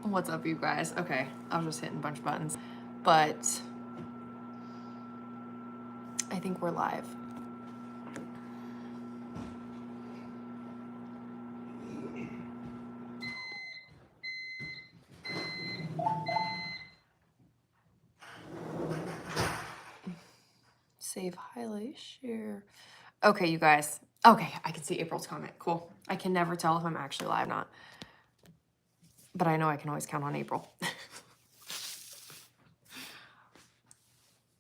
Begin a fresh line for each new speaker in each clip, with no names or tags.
What's up, you guys? Okay, I was just hitting a bunch of buttons, but I think we're live. Save, highlight, share. Okay, you guys. Okay, I can see April's comment. Cool. I can never tell if I'm actually live or not, but I know I can always count on April.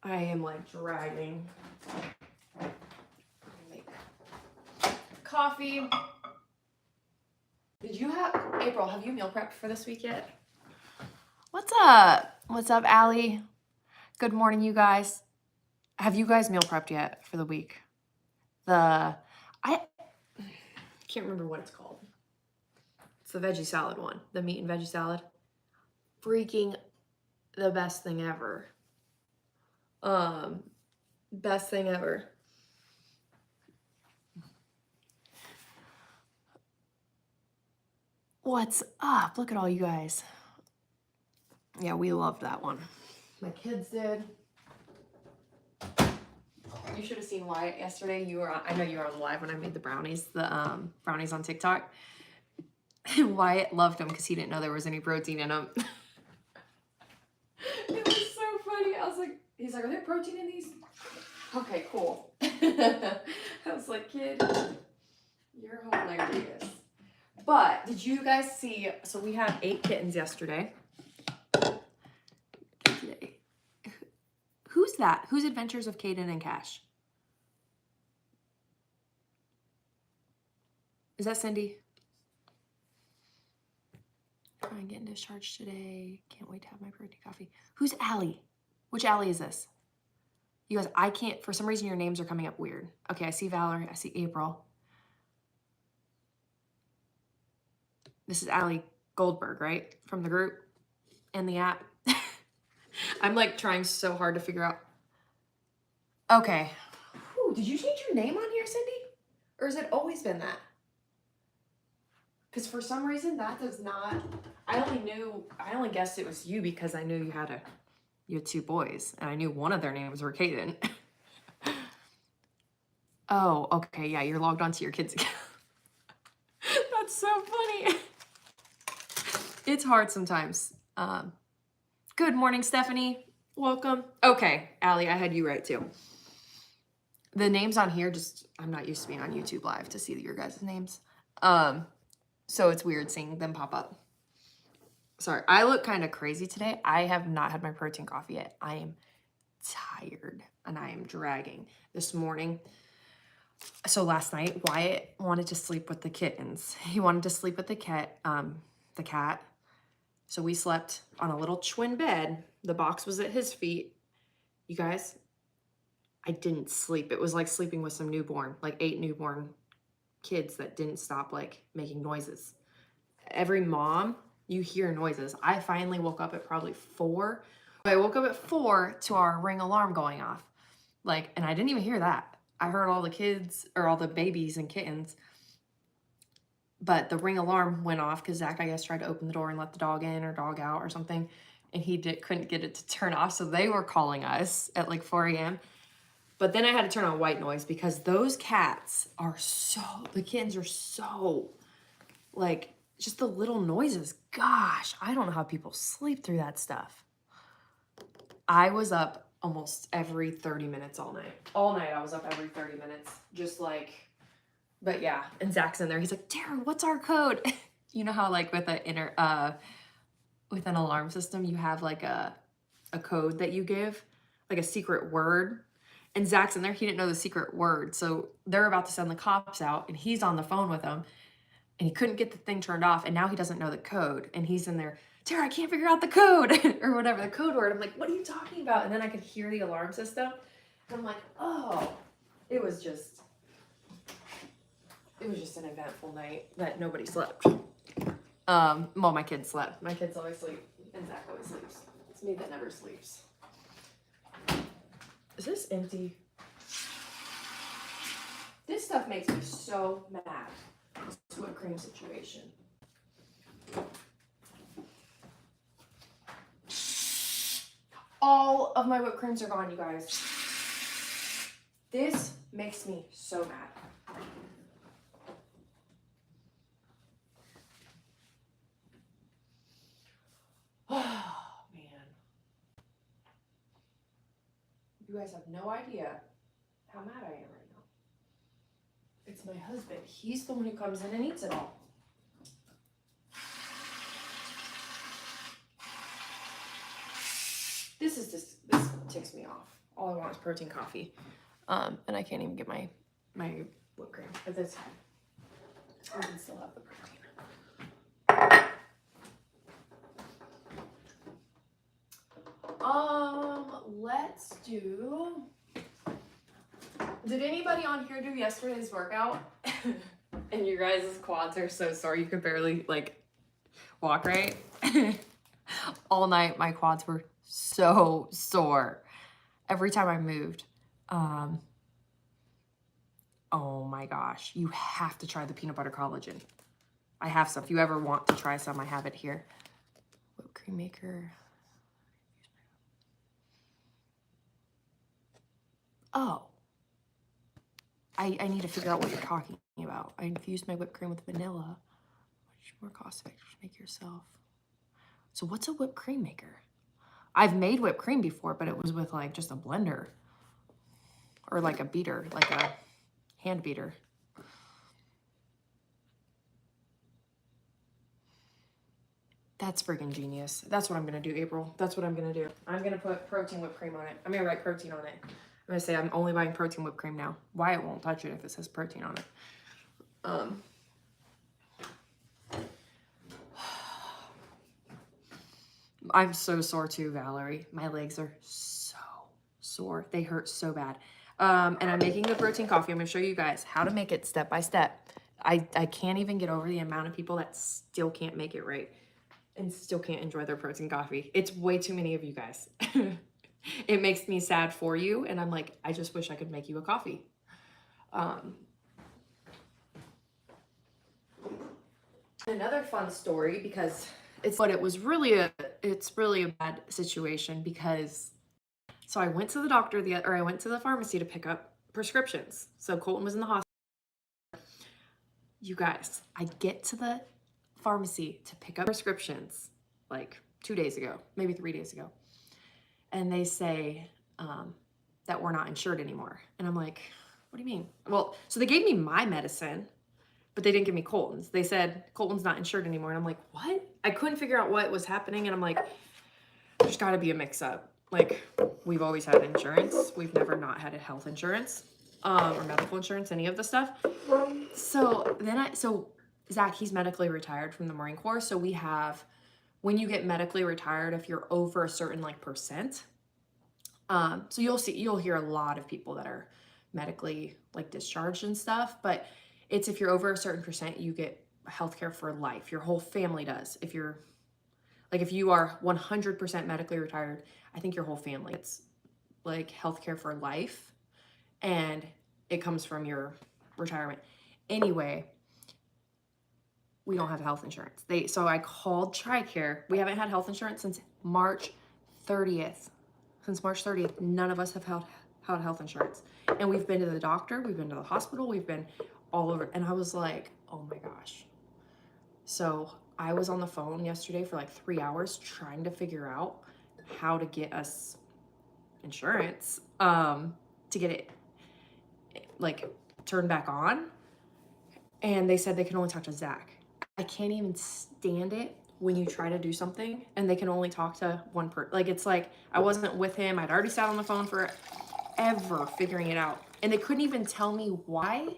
I am like dragging. Make coffee. Did you have, April, have you meal prepped for this week yet? What's up? What's up, Allie? Good morning, you guys. Have you guys meal prepped yet for the week? I can't remember what it's called. It's the veggie salad one, the meat and veggie salad. Freaking the best thing ever. Best thing ever. What's up? Look at all you guys. Yeah, we loved that one. My kids did. You should have seen Wyatt yesterday. I know you were on live when I made the brownies on TikTok. Wyatt loved them because he didn't know there was any protein in them. It was so funny. I was like, he's like, are there protein in these? Okay, cool. I was like, kid, you're hilarious. But did you guys see, so we had 8 kittens yesterday. Who's that? Who's Adventures of Caden and Cash? Is that Cindy? Trying getting discharged today. Can't wait to have my protein coffee. Who's Allie? Which Allie is this? You guys, I can't, for some reason your names are coming up weird. Okay, I see Valerie, I see April. This is Allie Goldberg, right? From the group and the app. I'm like trying so hard to figure out. Okay. Whew, did you change your name on here, Cindy? Or has it always been that? Because for some reason that does not, I only guessed it was you because I knew you had 2 boys and I knew one of their names were Caden. Oh, okay. Yeah, you're logged onto your kids' account. That's so funny. It's hard sometimes. Good morning, Stephanie. Welcome. Okay, Allie, I had you right too. The names on here, I'm not used to being on YouTube Live to see your guys' names. So it's weird seeing them pop up. Sorry, I look kind of crazy today. I have not had my protein coffee yet. I am tired and I am dragging this morning. So last night, Wyatt wanted to sleep with the kittens. He wanted to sleep with the cat. So we slept on a little twin bed. The box was at his feet. You guys, I didn't sleep. It was like sleeping with some newborn, like 8 newborn kids that didn't stop like making noises. Every mom, you hear noises. I finally woke up at probably 4. I woke up at 4 to our Ring alarm going off. And I didn't even hear that. I heard all the kids or all the babies and kittens. But the Ring alarm went off because Zach, I guess, tried to open the door and let the dog in or dog out or something. And he couldn't get it to turn off. So they were calling us at like 4 a.m. But then I had to turn on white noise because those cats are the kittens are so, just the little noises. Gosh, I don't know how people sleep through that stuff. I was up almost every 30 minutes all night. All night I was up every 30 minutes. But yeah, and Zach's in there. He's like, Tara, what's our code? You know how with with an alarm system, you have a code that you give, like a secret word. And Zach's in there. He didn't know the secret word. So they're about to send the cops out and he's on the phone with them and he couldn't get the thing turned off. And now he doesn't know the code. And he's in there, Tara, I can't figure out the code or whatever, the code word. I'm like, what are you talking about? And then I could hear the alarm system. And I'm like, oh, it was just an eventful night that nobody slept. Well, my kids slept. My kids always sleep and Zach always sleeps. It's me that never sleeps. Is this empty? This stuff makes me so mad. cream situation. All of my whipped creams are gone, you guys. This makes me so mad. Oh, man. You guys have no idea how mad I am right now. It's my husband. He's the one who comes in and eats it all. This ticks me off. All I want is protein coffee. And I can't even get my whipped cream. But this time, I can still have the protein. Let's do... Did anybody on here do yesterday's workout? And you guys' quads are so sore you could barely, like, walk right? All night, my quads were so sore. Every time I moved. Oh my gosh. You have to try the peanut butter collagen. I have some. If you ever want to try some, I have it here. Whipped cream maker. Oh. I need to figure out what you're talking about. I infused my whipped cream with vanilla. Much more cost effective to make yourself. So what's a whipped cream maker? I've made whipped cream before, but it was with like just a blender. Or like a beater, like a hand beater. That's freaking genius. That's what I'm going to do, April. That's what I'm going to do. I'm going to put protein whipped cream on it. I'm going to write protein on it. I'm going to say I'm only buying protein whipped cream now. Wyatt won't touch it if it says protein on it. I'm so sore too, Valerie. My legs are so sore. They hurt so bad. And I'm making the protein coffee. I'm going to show you guys how to make it step by step. I can't even get over the amount of people that still can't make it right and still can't enjoy their protein coffee. It's way too many of you guys. It makes me sad for you. And I'm like, I just wish I could make you a coffee. Another fun story, because it's really a bad situation, because so I went to the doctor I went to the pharmacy to pick up prescriptions. So Colton was in the hospital. You guys, I get to the pharmacy to pick up prescriptions like 2 days ago, maybe 3 days ago. And they say that we're not insured anymore. And I'm like, what do you mean? Well, so they gave me my medicine, but they didn't give me Colton's. They said Colton's not insured anymore. And I'm like, what? I couldn't figure out what was happening. And I'm like, there's got to be a mix up. Like, we've always had insurance. We've never not had a health insurance or medical insurance, any of the stuff. So Zach, he's medically retired from the Marine Corps. So we have, when you get medically retired, if you're over a certain like percent, so you'll hear a lot of people that are medically like discharged and stuff, but it's if you're over a certain percent, you get healthcare for life. Your whole family does. If you are 100% medically retired, I think your whole family gets like healthcare for life, and it comes from your retirement. Anyway, we don't have health insurance. So I called TRICARE. We haven't had health insurance since March 30th. Since March 30th, none of us have had health insurance. And we've been to the doctor, we've been to the hospital, we've been all over. And I was like, oh my gosh. So I was on the phone yesterday for like 3 hours trying to figure out how to get us insurance, to get it like turned back on. And they said they can only talk to Zach. I can't even stand it when you try to do something and they can only talk to one person. Like, it's like I wasn't with him. I'd already sat on the phone forever figuring it out. And they couldn't even tell me why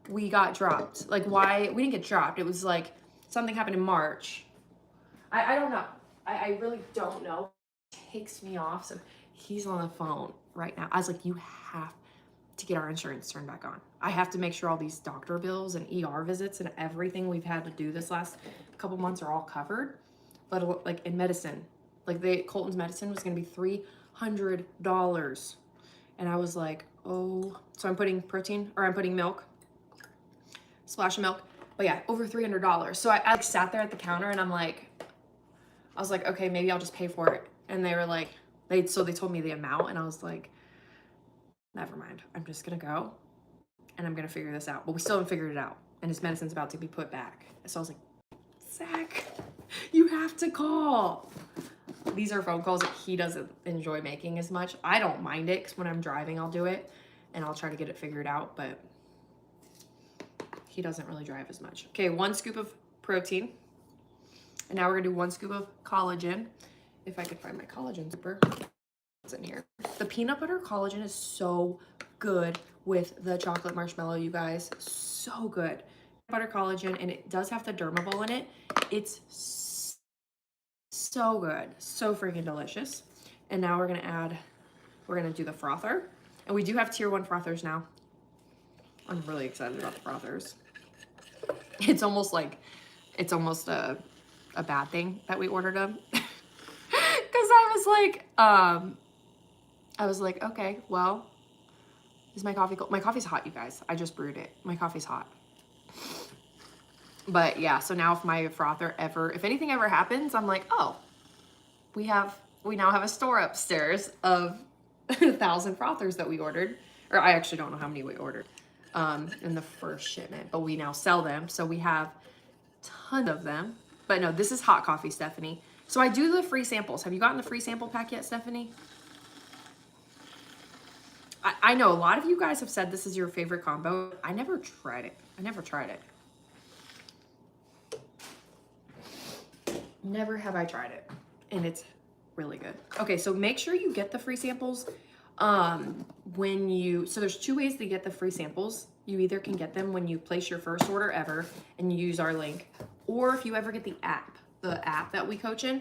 we got dropped. Like, why we didn't get dropped. It was like something happened in March. I don't know. I really don't know. It takes me off. So he's on the phone right now. I was like, you have to get our insurance turned back on. I have to make sure all these doctor bills and ER visits and everything we've had to do this last couple months are all covered. But like in medicine, like Colton's medicine was going to be $300. And I was like, oh, so I'm putting milk, splash of milk. But yeah, over $300. So I like sat there at the counter and I was like, okay, maybe I'll just pay for it. And they were like, they told me the amount and I was like, never mind. I'm just gonna go and I'm gonna figure this out. But we still haven't figured it out. And his medicine's about to be put back. So I was like, Zach, you have to call. These are phone calls that he doesn't enjoy making as much. I don't mind it because when I'm driving, I'll do it and I'll try to get it figured out, but he doesn't really drive as much. Okay, 1 scoop of protein. And now we're gonna do 1 scoop of collagen. If I could find my collagen zipper, it's in here. The peanut butter collagen is so good with the chocolate marshmallow, you guys. So good. Butter collagen, and it does have the Dermaval in it. It's so good, so freaking delicious. And now we're gonna do the frother. And we do have tier 1 frothers now. I'm really excited about the frothers. It's almost a bad thing that we ordered them. Because I was like, okay, well, is my coffee cold? My coffee's hot, you guys. I just brewed it. My coffee's hot. But yeah, so now if my frother if anything ever happens, I'm like, oh, we now have a store upstairs of 1,000 frothers that we ordered. Or I actually don't know how many we ordered in the first shipment, but we now sell them. So we have tons of them. But no, this is hot coffee, Stephanie. So I do the free samples. Have you gotten the free sample pack yet, Stephanie? I know a lot of you guys have said this is your favorite combo. I never tried it. Never have I tried it. And it's really good. Okay, so make sure you get the free samples so there's 2 ways to get the free samples. You either can get them when you place your first order ever and you use our link, or if you ever get the app that we coach in,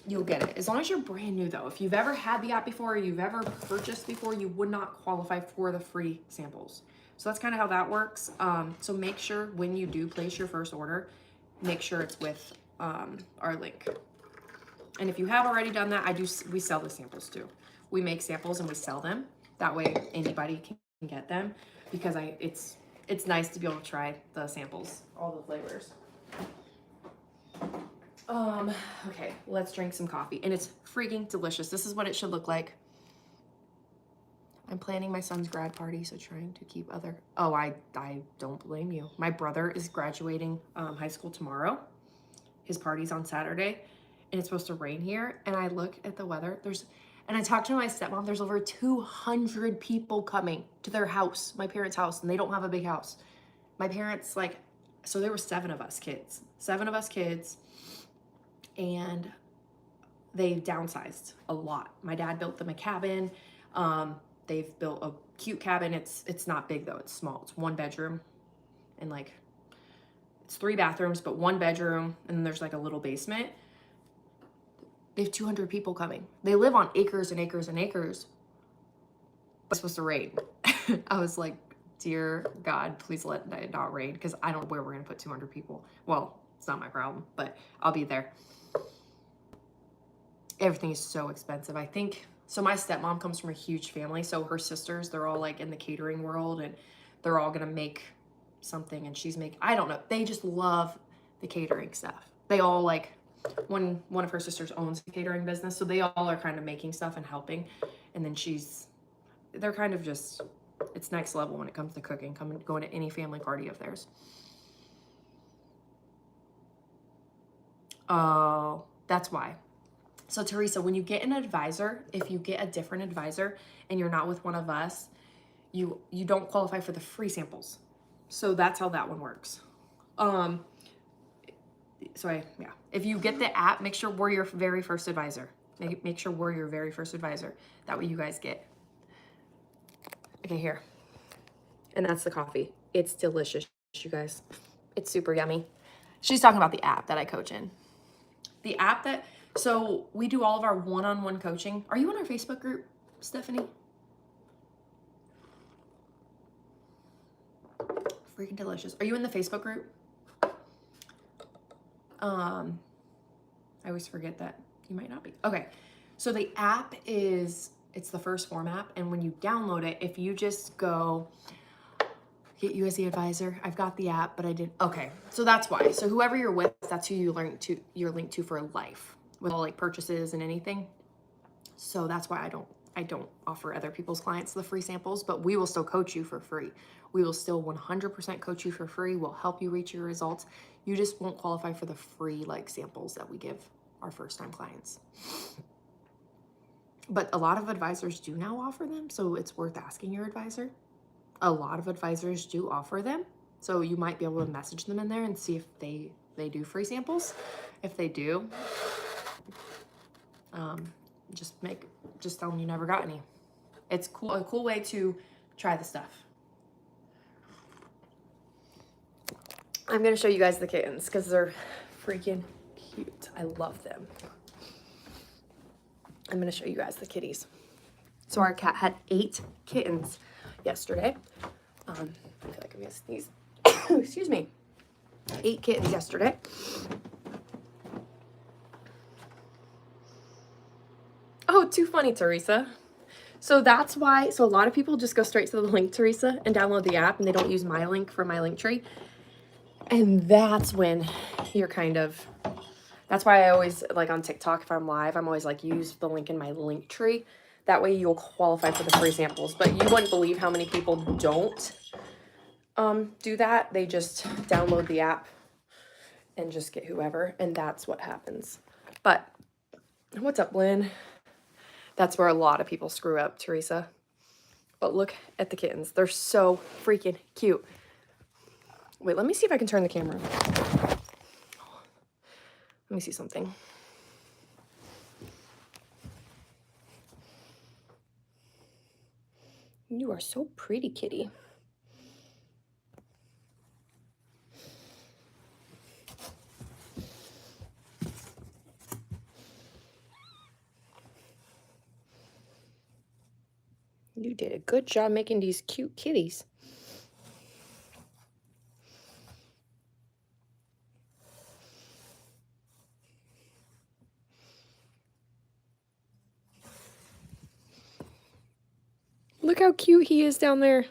you'll get it. As long as you're brand new though. If you've ever had the app before or you've ever purchased before, you would not qualify for the free samples. So that's kind of how that works. So make sure when you do place your first order, make sure it's with our link. And if you have already done that, we sell the samples too. We make samples and we sell them. That way anybody can get them, because it's nice to be able to try the samples, all the flavors. Okay, let's drink some coffee. And it's freaking delicious. This is what it should look like. I'm planning my son's grad party, so trying to keep I don't blame you. My brother is graduating high school tomorrow. His party's on Saturday, and it's supposed to rain here. And I look at the weather, and I talked to my stepmom, there's over 200 people coming to their house, my parents' house, and they don't have a big house. My parents, so there were 7 of us kids, and they downsized a lot. My dad built them a cabin. They've built a cute cabin. It's not big though, it's small. It's 1 bedroom and it's 3 bathrooms, but 1 bedroom, and then there's a little basement. They have 200 people coming. They live on acres and acres and acres. It's supposed to rain. I was like, dear God, please let it not rain, because I don't know where we're gonna put 200 people. Well, it's not my problem, but I'll be there. Everything is so expensive. I think, so my stepmom comes from a huge family. So her sisters, they're all in the catering world, and they're all gonna make something, and she's making, I don't know. They just love the catering stuff. They all one of her sisters owns a catering business. So they all are kind of making stuff and helping. And then they're kind of just, it's next level when it comes to cooking, going to any family party of theirs. Oh, that's why. So Teresa, when you get an advisor, if you get a different advisor and you're not with one of us, you don't qualify for the free samples. So that's how that one works. If you get the app, make sure we're your very first advisor. Make sure we're your very first advisor. That way you guys get. Okay, here. And that's the coffee. It's delicious, you guys. It's super yummy. She's talking about the app that I coach in. The app so we do all of our one-on-one coaching. Are you in our Facebook group, Stephanie? Freaking delicious. Are you in the Facebook group? I always forget that. You might not be. Okay. So the app it's the First Form app. And when you download it, if you just go get you as the advisor. I've got the app, but I didn't. Okay, so that's why. So whoever you're with, that's who you're linked to for life with all like purchases and anything. So that's why I don't offer other people's clients the free samples, but we will still coach you for free. We will still 100% coach you for free. We'll help you reach your results. You just won't qualify for the free like samples that we give our first time clients. But a lot of advisors do now offer them, so it's worth asking your advisor. A lot of advisors do offer them, so you might be able to message them in there and see if they do free samples. If they do, just tell them you never got any. It's cool, a cool way to try the stuff. I'm gonna show you guys the kittens because they're freaking cute. I love them. I'm gonna show you guys the kitties. So our cat had 8 kittens yesterday. I feel like I'm gonna sneeze. Excuse me. 8 kittens yesterday. Oh, too funny, Teresa. So that's why, so a lot of people just go straight to the link, Teresa, and download the app, and they don't use my link for my link tree. And that's when you're kind of, that's why I always, like on TikTok, if I'm live, I'm always like, use the link in my link tree. That way you'll qualify for the free samples. But you wouldn't believe how many people don't do that. They just download the app and just get whoever, and that's what happens. But what's up, Lynn? That's where a lot of people screw up, Teresa. But look at the kittens. They're so freaking cute. Wait, let me see if I can turn the camera. Let me see something. You are so pretty, kitty. You did a good job making these cute kitties. Look how cute he is down there.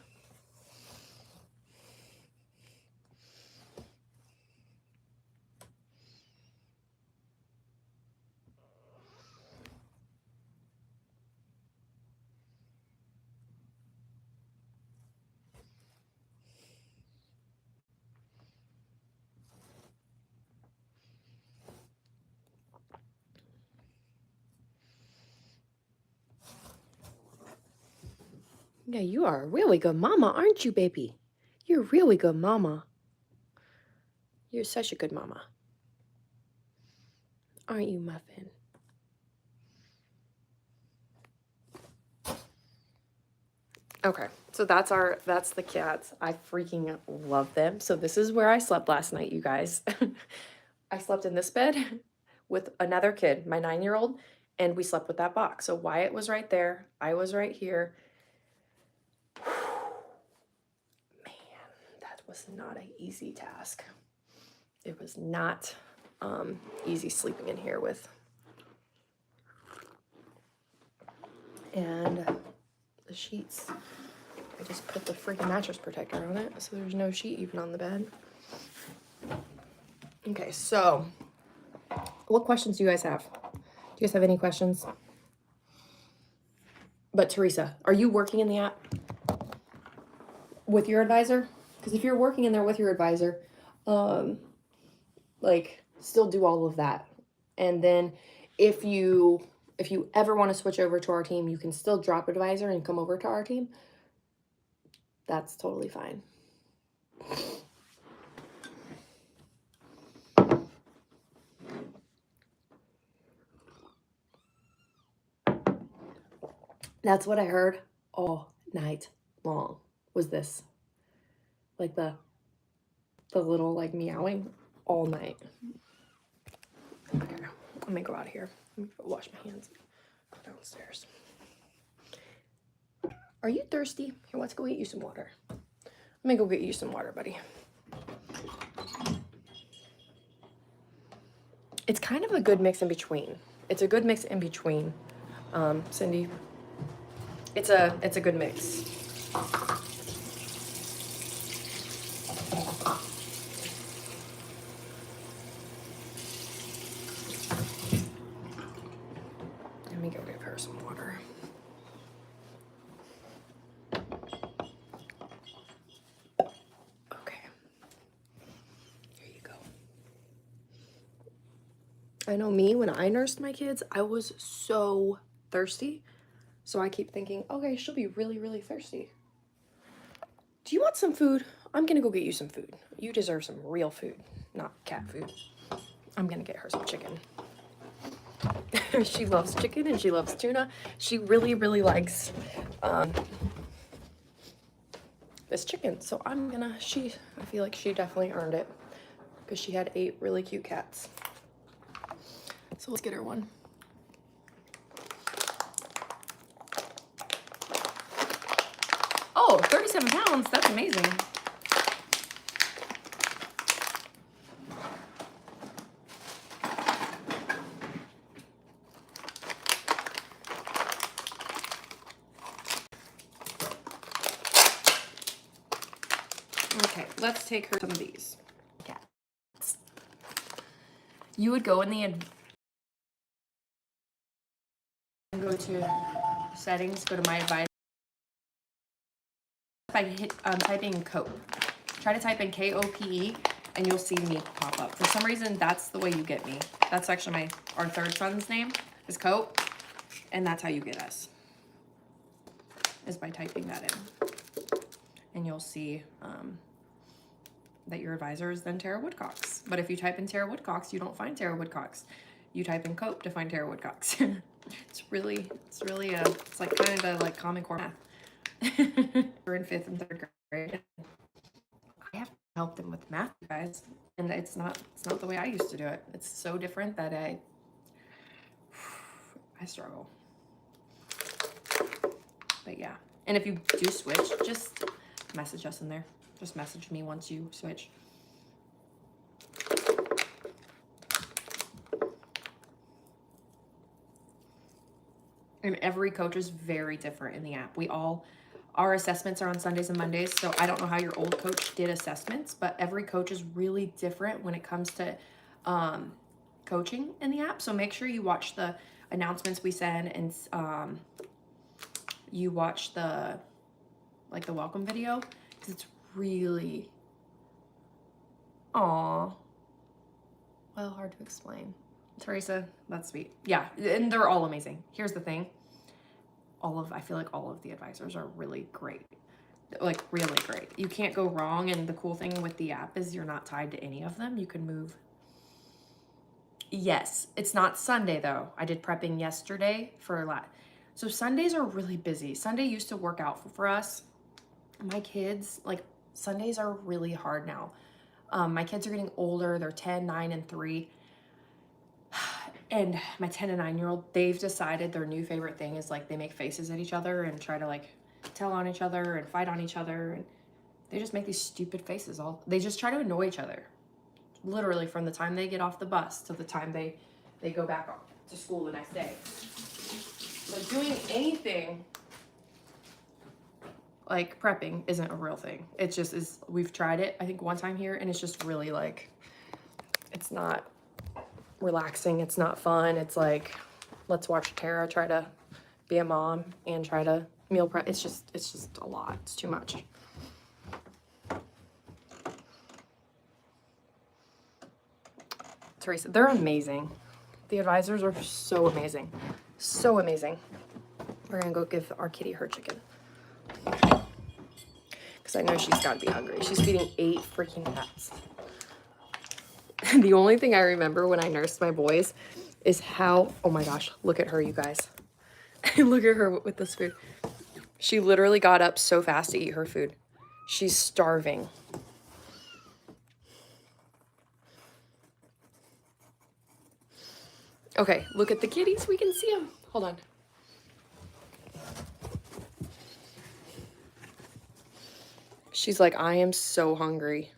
Yeah, you are a really good mama, aren't you, baby? You're a really good mama. You're such a good mama. Aren't you, Muffin? Okay, so that's the cats. I freaking love them. So this is where I slept last night, you guys. I slept in this bed with another kid, my 9-year-old, and we slept with that box. So Wyatt was right there. I was right here. Man, that was not an easy task. It was not easy sleeping in here with. And the sheets, I just put the freaking mattress protector on it, so there's no sheet even on the bed. Okay, so what questions do you guys have? Do you guys have any questions? But Teresa, are you working in the app with your advisor? Because if you're working in there with your advisor, like still do all of that. And then if you ever want to switch over to our team, you can still drop advisor and come over to our team. That's totally fine. That's what I heard all night long, was this. Like the little like meowing all night. Okay, let me go out of here. Let me go wash my hands. Go downstairs. Are you thirsty? Here, let's go get you some water. Let me go get you some water, buddy. It's kind of a good mix in between. It's a good mix in between, Cindy. It's a good mix. I know me, when I nursed my kids, I was so thirsty. So I keep thinking, okay, she'll be really, really thirsty. Do you want some food? I'm gonna go get you some food. You deserve some real food, not cat food. I'm gonna get her some chicken. She loves chicken and she loves tuna. She really, really likes this chicken. So I feel like she definitely earned it because she had 8 really cute cats. So let's get her one. Oh, 37 pounds, that's amazing. Okay, let's take her some of these. Cats. You would go in the go to settings, go to my advice. If I hit typing COPE, try to type in KOPE and you'll see me pop up. For some reason, that's the way you get me. That's actually our third son's name is COPE, and that's how you get us, is by typing that in. And you'll see that your advisor is then Tara Woodcox. But if you type in Tara Woodcox, you don't find Tara Woodcox. You type in COPE to find Tara Woodcox. it's like kind of like Common Core math. We're in 5th and 3rd grade. I have to help them with math, you guys, and it's not the way I used to do it. It's so different that I struggle. But yeah, and if you do switch, just message us in there. Just message me once you switch. And every coach is very different in the app. Our assessments are on Sundays and Mondays, so I don't know how your old coach did assessments, but every coach is really different when it comes to coaching in the app. So make sure you watch the announcements we send, and you watch the welcome video, because it's really, well, hard to explain. Teresa, that's sweet. Yeah, and they're all amazing. Here's the thing. I feel like all of the advisors are really great. Like, really great. You can't go wrong, and the cool thing with the app is you're not tied to any of them. You can move. Yes, it's not Sunday, though. I did prepping yesterday for a lot. So Sundays are really busy. Sunday used to work out for us. My kids, like, Sundays are really hard now. My kids are getting older. They're 10, 9, and 3. And my 10 and 9-year-old, they've decided their new favorite thing is, like, they make faces at each other and try to, like, tell on each other and fight on each other. And they just make these stupid faces. They just try to annoy each other. Literally from the time they get off the bus to the time they go back to school the next day. So doing anything like prepping isn't a real thing. It just is. We've tried it, I think, one time here, and it's just really, like, it's not relaxing. It's not fun. It's like, let's watch Tara try to be a mom and try to meal prep. It's just a lot. It's too much. Teresa, they're amazing. The advisors are so amazing. So amazing. We're gonna go give our kitty her chicken, because I know she's got to be hungry. She's feeding 8 freaking cats. The only thing I remember when I nursed my boys is how, oh my gosh, look at her, you guys. Look at her with this food. She literally got up so fast to eat her food. She's starving. Okay, look at the kitties. We can see them. Hold on. She's like, I am so hungry.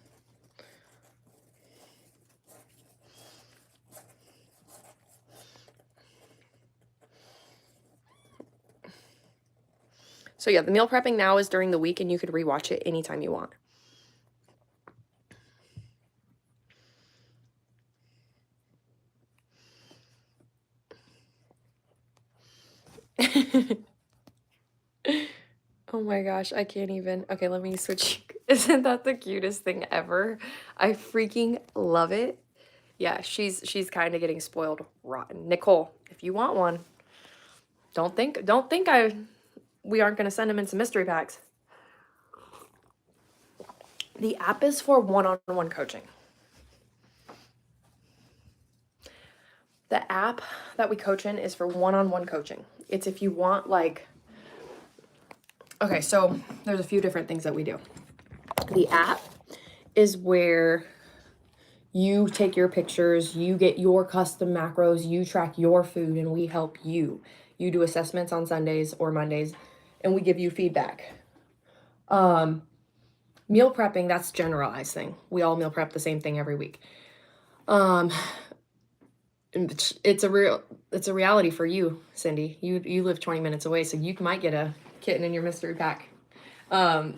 So yeah, the meal prepping now is during the week, and you could rewatch it anytime you want. Oh my gosh, I can't even. Okay, let me switch. Isn't that the cutest thing ever? I freaking love it. Yeah, she's kind of getting spoiled rotten. Nicole, if you want one, don't think we aren't going to send them in some mystery packs. The app is for one-on-one coaching. The app that we coach in is for one-on-one coaching. It's if you want, like, okay, so there's a few different things that we do. The app is where you take your pictures, you get your custom macros, you track your food, and we help you. You do assessments on Sundays or Mondays, and we give you feedback. Meal prepping, that's generalized thing. We all meal prep the same thing every week. It's a reality for you, Cindy. You live 20 minutes away, so you might get a kitten in your mystery pack. But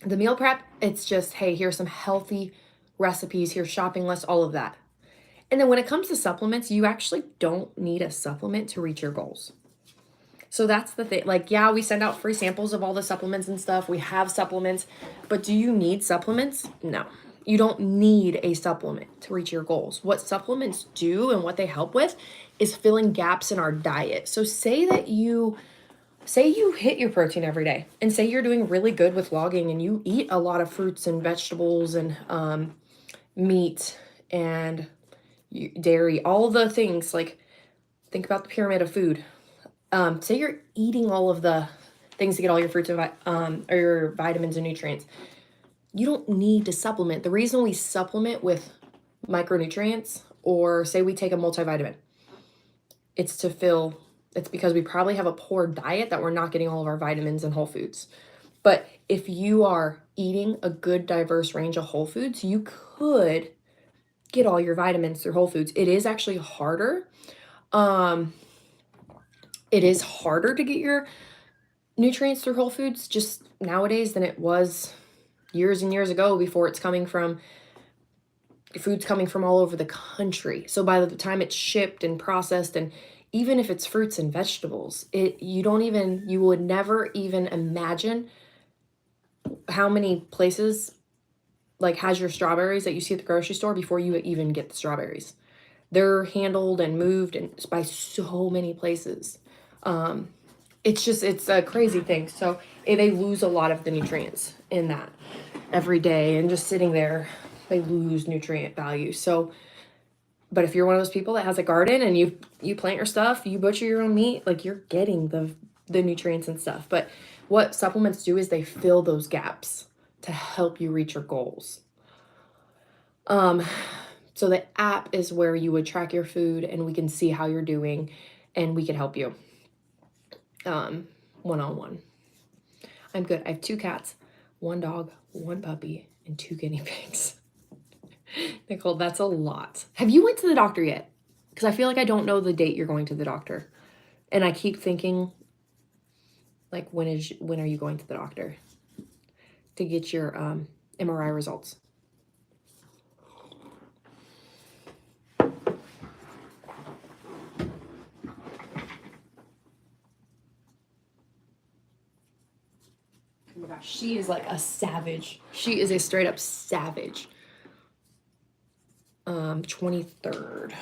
the meal prep, it's just, hey, here's some healthy recipes, here's shopping lists, all of that. And then when it comes to supplements, you actually don't need a supplement to reach your goals. So that's the thing. Like, yeah, we send out free samples of all the supplements and stuff. We have supplements, but do you need supplements? No. You don't need a supplement to reach your goals. What supplements do and what they help with is filling gaps in our diet. So say you hit your protein every day, and say you're doing really good with logging and you eat a lot of fruits and vegetables and meat and dairy, all the things. Like, think about the pyramid of food. Say you're eating all of the things to get all your fruits and or your vitamins and nutrients. You don't need to supplement. The reason we supplement with micronutrients, or say we take a multivitamin, it's because we probably have a poor diet that we're not getting all of our vitamins and whole foods. But if you are eating a good diverse range of whole foods, you could get all your vitamins through whole foods. It is actually harder. It is harder to get your nutrients through whole foods just nowadays than it was years and years ago, before food's coming from all over the country. So by the time it's shipped and processed, and even if it's fruits and vegetables, you would never even imagine how many places like has your strawberries that you see at the grocery store before you even get the strawberries. They're handled and moved by so many places. It's a crazy thing. So they lose a lot of the nutrients in that every day, and just sitting there, they lose nutrient value. So, but if you're one of those people that has a garden and you plant your stuff, you butcher your own meat, like, you're getting the nutrients and stuff. But what supplements do is they fill those gaps to help you reach your goals. So the app is where you would track your food, and we can see how you're doing, and we can help you one-on-one. I'm good. I have 2 cats, 1 dog, 1 puppy, and 2 guinea pigs. Nicole, that's a lot. Have you went to the doctor yet? Because I feel like I don't know the date you're going to the doctor. And I keep thinking, like, when are you going to the doctor to get your MRI results? Oh my gosh, she is like a savage. She is a straight up savage. 23rd.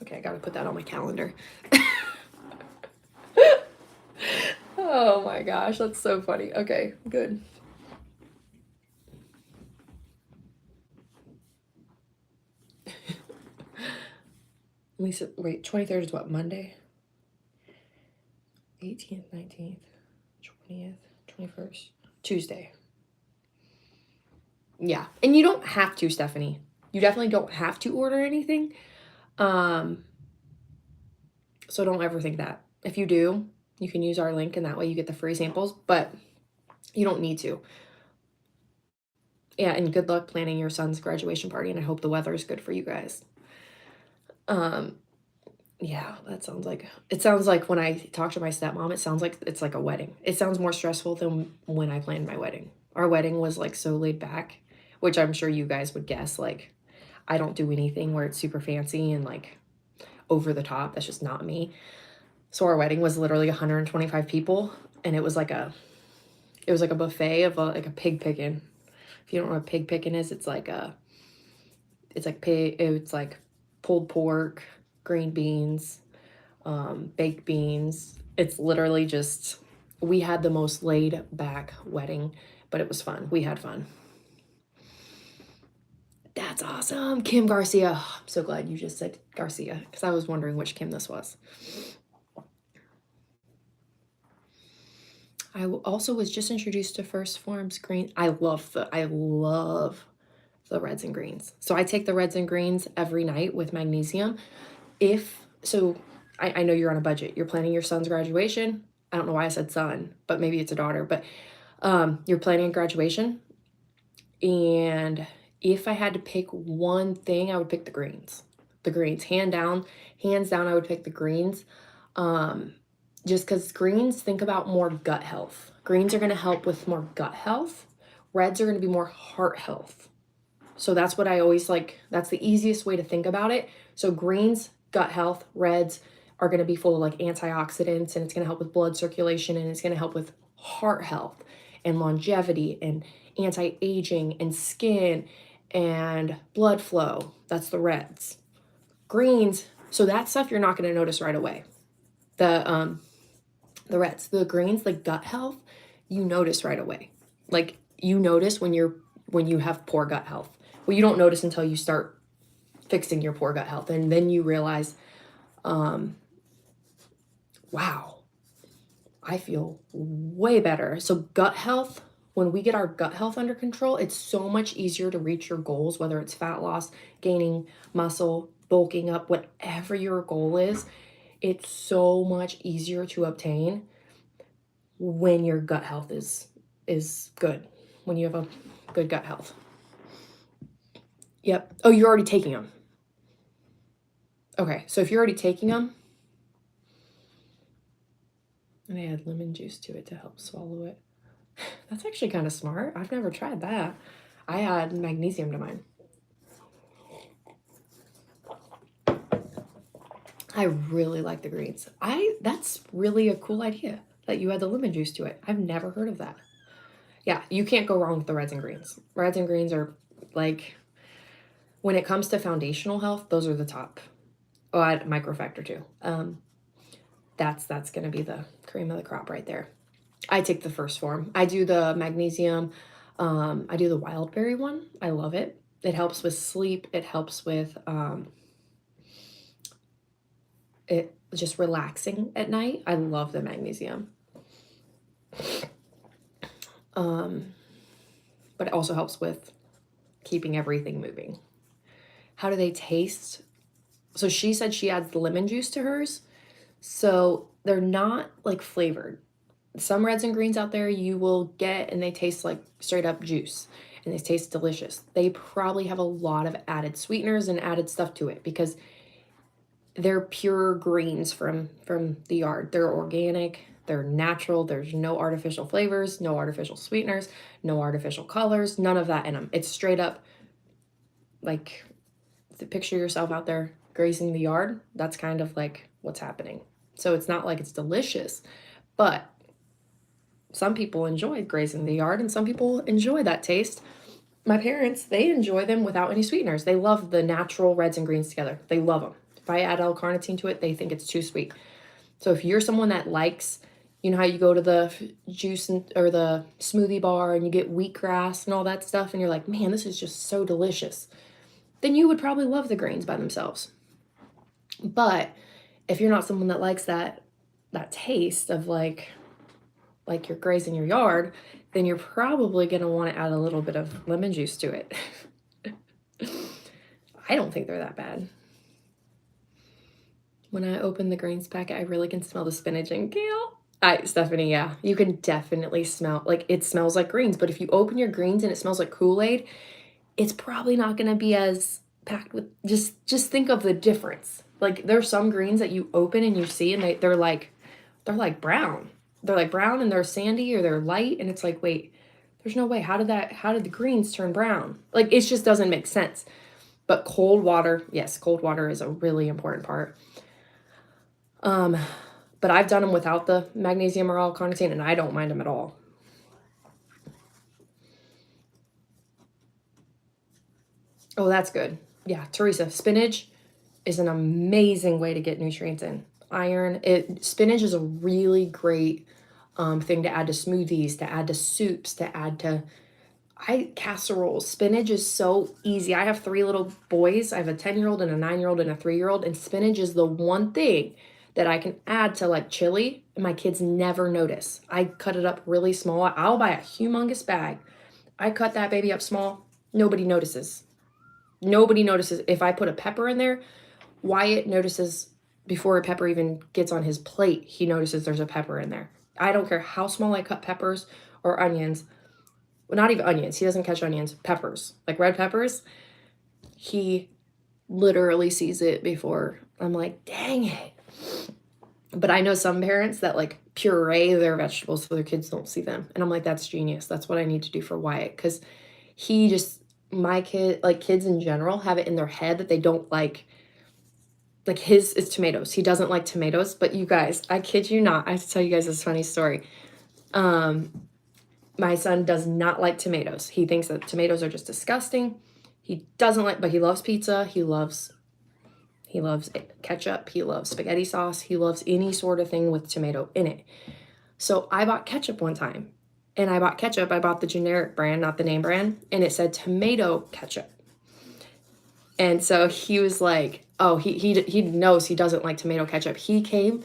Okay, I gotta put that on my calendar. Oh my gosh, that's so funny. Okay, good. Lisa, wait, 23rd is what, Monday? 18th, 19th, 20th, 21st, Tuesday. Yeah, and you don't have to, Stephanie. You definitely don't have to order anything. So don't ever think that. If you do, you can use our link, and that way you get the free samples, but you don't need to. Yeah, and good luck planning your son's graduation party, and I hope the weather is good for you guys. Yeah, it sounds like when I talk to my stepmom, it sounds like it's like a wedding. It sounds more stressful than when I planned my wedding. Our wedding was like so laid back, which I'm sure you guys would guess. Like, I don't do anything where it's super fancy and like over the top. That's just not me. So our wedding was literally 125 people, and it was like a buffet of like a pig picking If you don't know what pig picking is, it's like pulled pork, green beans, baked beans. It's literally just, we had the most laid back wedding, but it was fun. We had fun. That's awesome. Kim Garcia. I'm so glad you just said Garcia because I was wondering which Kim this was. I also was just introduced to First Forms green. I love the reds and greens. So I take the reds and greens every night with magnesium. I know you're on a budget. You're planning your son's graduation. I don't know why I said son, but maybe it's a daughter. But you're planning graduation. And if I had to pick one thing, I would pick the greens. The greens, hands down, I would pick the greens. Just because greens, think about more gut health. Greens are going to help with more gut health. Reds are going to be more heart health. So that's what I always like. That's the easiest way to think about it. So greens, gut health. Reds are going to be full of like antioxidants, and it's going to help with blood circulation, and it's going to help with heart health and longevity and anti-aging and skin and blood flow. That's the reds. Greens, so that stuff you're not going to notice right away. The reds. The greens, like gut health, you notice right away. Like you notice when you have poor gut health. Well, you don't notice until you start fixing your poor gut health, and then you realize, wow, I feel way better. So gut health, when we get our gut health under control, it's so much easier to reach your goals, whether it's fat loss, gaining muscle, bulking up, whatever your goal is. It's so much easier to obtain when your gut health is good, when you have a good gut health. Yep. Oh, you're already taking them. Okay, so if you're already taking them, and I add lemon juice to it to help swallow it. That's actually kind of smart. I've never tried that. I add magnesium to mine. I really like the greens. That's really a cool idea that you add the lemon juice to it. I've never heard of that. Yeah, you can't go wrong with the reds and greens. Reds and greens are like, when it comes to foundational health, those are the top. Oh, I add microfactor too. That's going to be the cream of the crop right there. I take the First Form. I do the magnesium. I do the wild berry one. I love it. It helps with sleep. It helps with it just relaxing at night. I love the magnesium. But it also helps with keeping everything moving. How do they taste? So she said she adds the lemon juice to hers. So they're not like flavored. Some reds and greens out there you will get and they taste like straight up juice and they taste delicious. They probably have a lot of added sweeteners and added stuff to it because they're pure greens from the yard. They're organic, they're natural. There's no artificial flavors, no artificial sweeteners, no artificial colors, none of that in them. It's straight up like, picture yourself out there grazing the yard. That's kind of like what's happening. So it's not like it's delicious, but some people enjoy grazing the yard and some people enjoy that taste. My parents, they enjoy them without any sweeteners. They love the natural reds and greens together. They love them. If I add L-carnitine to it, they think it's too sweet. So if you're someone that likes, you know how you go to the juice or the smoothie bar and you get wheatgrass and all that stuff and you're like, man, this is just so delicious, then you would probably love the greens by themselves. But if you're not someone that likes that taste of like you're grazing your yard, then you're probably going to want to add a little bit of lemon juice to it. I don't think they're that bad. When I open the greens packet, I really can smell the spinach and kale. Stephanie, yeah, you can definitely smell, like it smells like greens, but if you open your greens and it smells like Kool-Aid, it's probably not going to be as packed with, just think of the difference. Like there's some greens that you open and you see and they're like brown. They're like brown and they're sandy or they're light and it's like, wait, there's no way. How did the greens turn brown? Like it just doesn't make sense. But cold water, yes, cold water is a really important part. But I've done them without the magnesium or L-carnitine and I don't mind them at all. Oh, that's good. Yeah, Teresa, spinach is an amazing way to get nutrients in. Iron, spinach is a really great thing to add to smoothies, to add to soups, to add to casseroles. Spinach is so easy. I have 3 little boys. I have a 10-year-old and a 9-year-old and a 3-year-old, and spinach is the one thing that I can add to like chili and my kids never notice. I cut it up really small. I'll buy a humongous bag. I cut that baby up small. Nobody notices. Nobody notices. If I put a pepper in there, Wyatt notices before a pepper even gets on his plate. He notices there's a pepper in there. I don't care how small I cut peppers or onions. Well, not even onions. He doesn't catch onions. Peppers, like red peppers. He literally sees it before I'm like, dang it. But I know some parents that like puree their vegetables so their kids don't see them. And I'm like, that's genius. That's what I need to do for Wyatt. Because my kid, like kids in general, have it in their head that they don't like his is tomatoes. He doesn't like tomatoes. But you guys, I kid you not. I have to tell you guys this funny story. My son does not like tomatoes. He thinks that tomatoes are just disgusting. He doesn't like, but he loves pizza. He loves ketchup. He loves spaghetti sauce. He loves any sort of thing with tomato in it. So I bought ketchup one time. And I bought the generic brand, not the name brand. And it said tomato ketchup. And so he was like, oh, he knows he doesn't like tomato ketchup. He came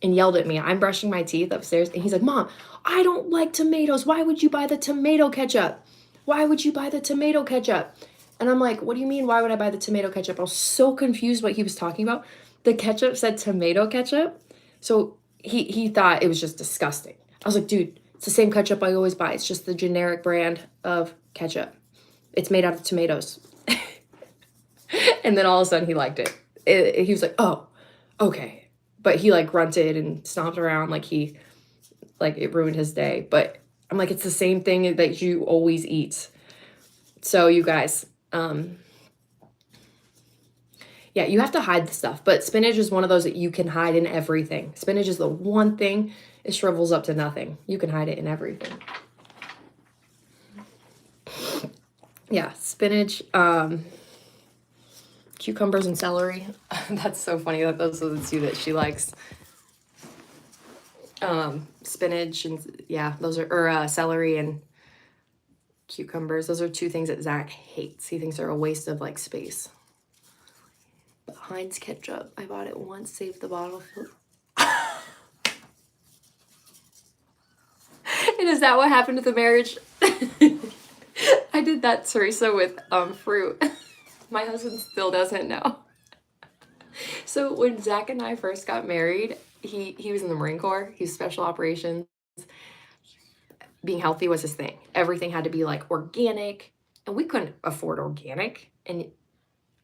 and yelled at me. I'm brushing my teeth upstairs. And he's like, Mom, I don't like tomatoes. Why would you buy the tomato ketchup? Why would you buy the tomato ketchup? And I'm like, what do you mean? Why would I buy the tomato ketchup? I was so confused what he was talking about. The ketchup said tomato ketchup. So he thought it was just disgusting. I was like, dude, it's the same ketchup I always buy. It's just the generic brand of ketchup. It's made out of tomatoes. And then all of a sudden he liked it. He was like, oh, okay. But he like grunted and stomped around like it ruined his day. But I'm like, it's the same thing that you always eat. So you guys, yeah, you have to hide the stuff. But spinach is one of those that you can hide in everything. Spinach is the one thing, it shrivels up to nothing. You can hide it in everything. Yeah, spinach, cucumbers and celery. That's so funny that those are the 2 that she likes. Spinach and yeah, those are, or celery and cucumbers. Those are 2 things that Zach hates. He thinks they're a waste of like space. But Heinz ketchup, I bought it once, saved the bottle. And is that what happened to the marriage? I did that, Teresa, with fruit. My husband still doesn't know. So when Zach and I first got married, he was in the Marine Corps. He was special operations. Being healthy was his thing. Everything had to be like organic, and we couldn't afford organic. And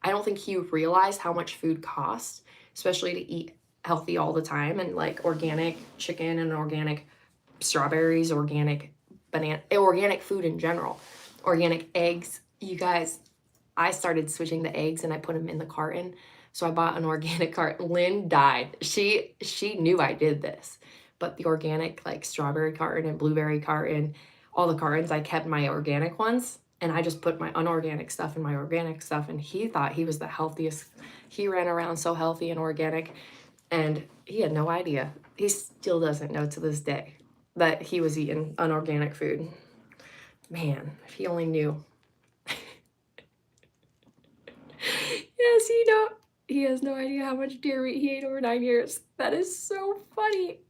I don't think he realized how much food costs, especially to eat healthy all the time. And like organic chicken and organic strawberries, organic banana, organic food in general, organic eggs. You guys, I started switching the eggs and I put them in the carton. So I bought an organic carton. Lynn died. She knew I did this, but the organic like strawberry carton and blueberry carton, all the cartons, I kept my organic ones and I just put my unorganic stuff in my organic stuff. And he thought he was the healthiest. He ran around so healthy and organic, and he had no idea. He still doesn't know to this day that he was eating unorganic food. Man, if he only knew. Yes, he has no idea how much deer meat he ate over 9 years. That is so funny.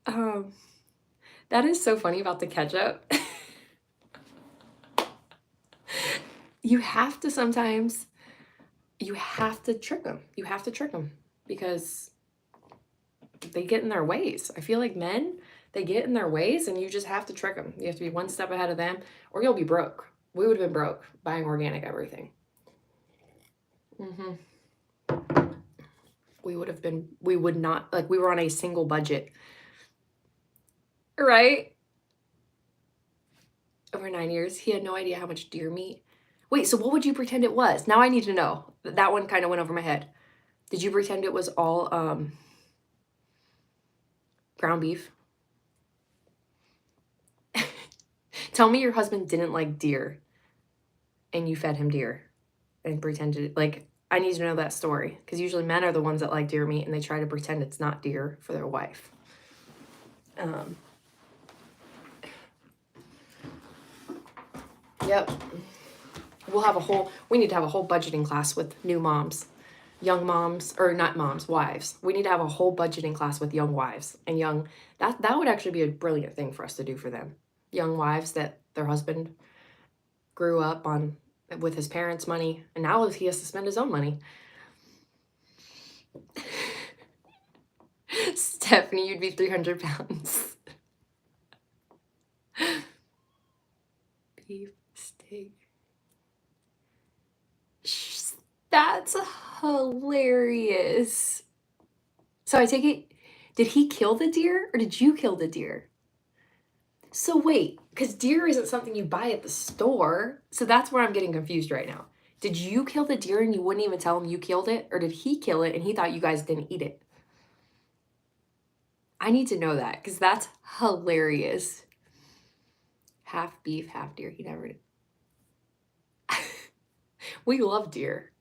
That is so funny about the ketchup. You have to sometimes, you have to trick them. You have to trick them because they get in their ways. I feel like men, they get in their ways and you just have to trick them. You have to be one step ahead of them or you'll be broke. We would have been broke buying organic everything. We would not, like we were on a single budget, right? Over 9 years, he had no idea how much deer meat. Wait, so what would you pretend it was? Now I need to know. That one kind of went over my head. Did you pretend it was all ground beef? Tell me your husband didn't like deer and you fed him deer. and pretended, like, I need to know that story, because usually men are the ones that like deer meat and they try to pretend it's not deer for their wife. Yep. We need to have a whole budgeting class with new moms, young moms, or not moms, wives. We need to have a whole budgeting class with young wives and that would actually be a brilliant thing for us to do for them. Young wives that their husband grew up on with his parents' money, and now he has to spend his own money. Stephanie, you'd be 300 pounds. Beef steak. That's hilarious. So I take it, did he kill the deer or did you kill the deer? So wait, because deer isn't something you buy at the store. So that's where I'm getting confused right now. Did you kill the deer and you wouldn't even tell him you killed it? Or did he kill it and he thought you guys didn't eat it? I need to know that, because that's hilarious. Half beef, half deer. He never did. We love deer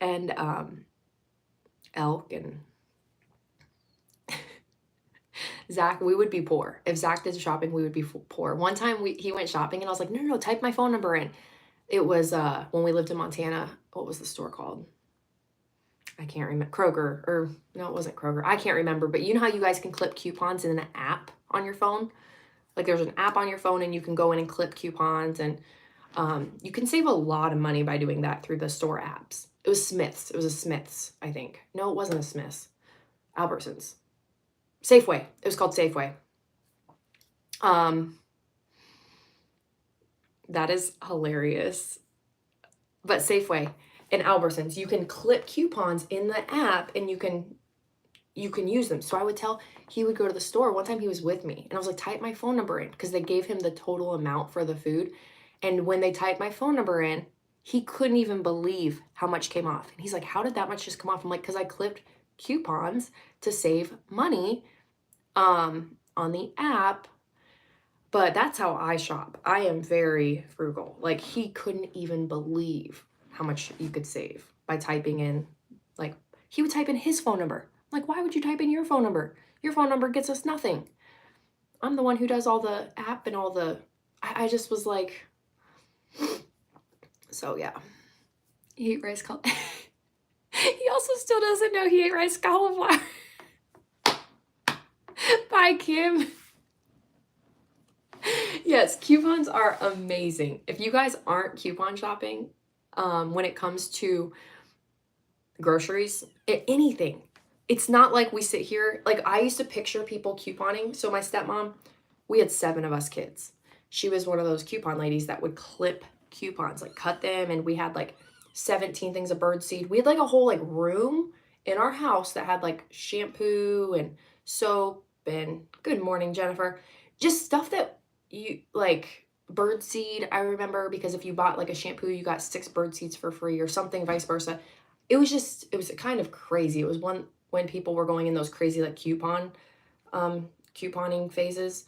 and elk and Zach. We would be poor. If Zach did shopping, we would be poor. One time he went shopping and I was like, no, type my phone number in. It was when we lived in Montana. What was the store called? I can't remember. Kroger, or no, it wasn't Kroger. I can't remember. But you know how you guys can clip coupons in an app on your phone? Like there's an app on your phone and you can go in and clip coupons, and you can save a lot of money by doing that through the store apps. It was Smith's. It was a Smith's, I think. No, it wasn't a Smith's. Albertsons. Safeway. It was called Safeway. That is hilarious. But Safeway and Albertsons, you can clip coupons in the app and you can use them. So I would he would go to the store. One time he was with me and I was like, type my phone number in, because they gave him the total amount for the food. And when they typed my phone number in, he couldn't even believe how much came off. And he's like, how did that much just come off? I'm like, because I clipped coupons to save money on the app. But that's how I shop. I am very frugal. Like, he couldn't even believe how much you could save by typing in, like, he would type in his phone number. I'm like, why would you type in your phone number? Your phone number gets us nothing. I'm the one who does all the app and all the, I just was like, so yeah. He ate rice cauliflower. He also still doesn't know he ate rice cauliflower. Bye, Kim. Yes, coupons are amazing. If you guys aren't coupon shopping, when it comes to groceries, anything, it's not like we sit here. Like, I used to picture people couponing. So my stepmom, we had 7 of us kids. She was one of those coupon ladies that would clip coupons, like cut them. And we had like 17 things of birdseed. We had like a whole like room in our house that had like shampoo and soap and, good morning, Jennifer, just stuff that you like. Birdseed, I remember, because if you bought like a shampoo, you got 6 bird seeds for free or something, vice versa. It was kind of crazy. It was when people were going in those crazy like couponing phases.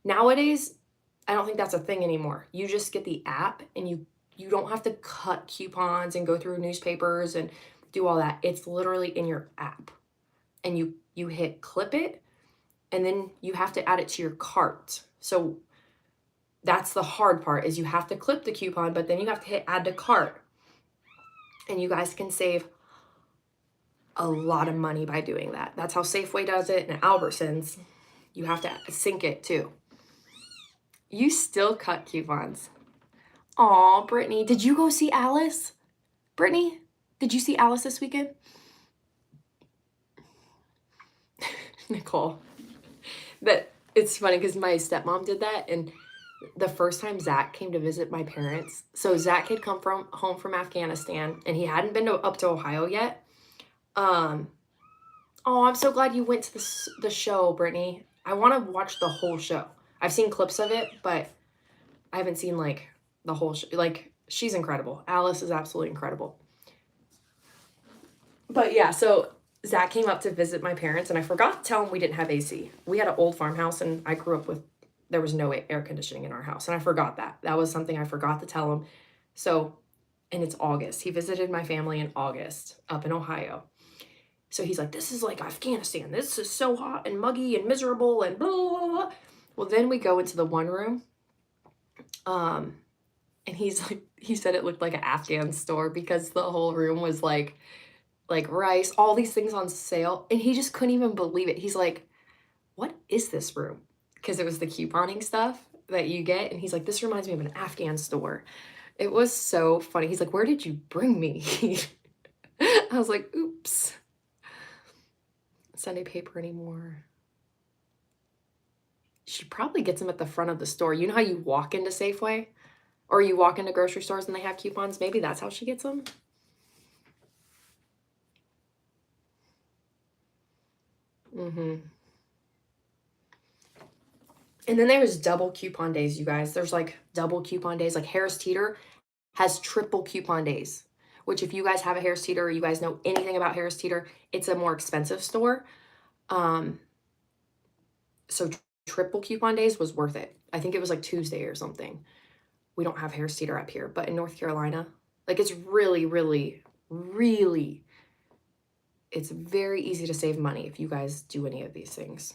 Nowadays, I don't think that's a thing anymore. You just get the app and you don't have to cut coupons and go through newspapers and do all that. It's literally in your app. And you hit clip it, and then you have to add it to your cart. So that's the hard part, is you have to clip the coupon, but then you have to hit add to cart. And you guys can save a lot of money by doing that. That's how Safeway does it, and Albertsons, you have to sync it too. You still cut coupons. Aw, Brittany, did you go see Alice? Brittany, did you see Alice this weekend? Nicole. But it's funny because my stepmom did that, and the first time Zach came to visit my parents, so Zach had come home from Afghanistan, and he hadn't been up to Ohio yet. Oh, I'm so glad you went to the show, Brittany. I want to watch the whole show. I've seen clips of it, but I haven't seen like the whole show. Like, she's incredible. Alice is absolutely incredible. But yeah, so Zach came up to visit my parents, and I forgot to tell him we didn't have AC. We had an old farmhouse, and I grew up with, there was no air conditioning in our house, and I forgot that. That was something I forgot to tell him. So, and it's August. He visited my family in August up in Ohio. So he's like, this is like Afghanistan. This is so hot and muggy and miserable and blah, blah, blah. Well, then we go into the one room. And he's like, he said it looked like an Afghan store because the whole room was like rice, all these things on sale. And he just couldn't even believe it. He's like, what is this room? Because it was the couponing stuff that you get. And he's like, this reminds me of an Afghan store. It was so funny. He's like, where did you bring me? I was like, oops. Sunday paper anymore. She probably gets them at the front of the store. You know how you walk into Safeway? Or you walk into grocery stores and they have coupons? Maybe that's how she gets them. And then there's double coupon days, you guys. There's like double coupon days. Like Harris Teeter has triple coupon days, which if you guys have a Harris Teeter or you guys know anything about Harris Teeter, it's a more expensive store. So triple coupon days was worth it. I think it was like Tuesday or something. We don't have Harris Teeter up here, but in North Carolina, like it's really, really, really, it's very easy to save money if you guys do any of these things.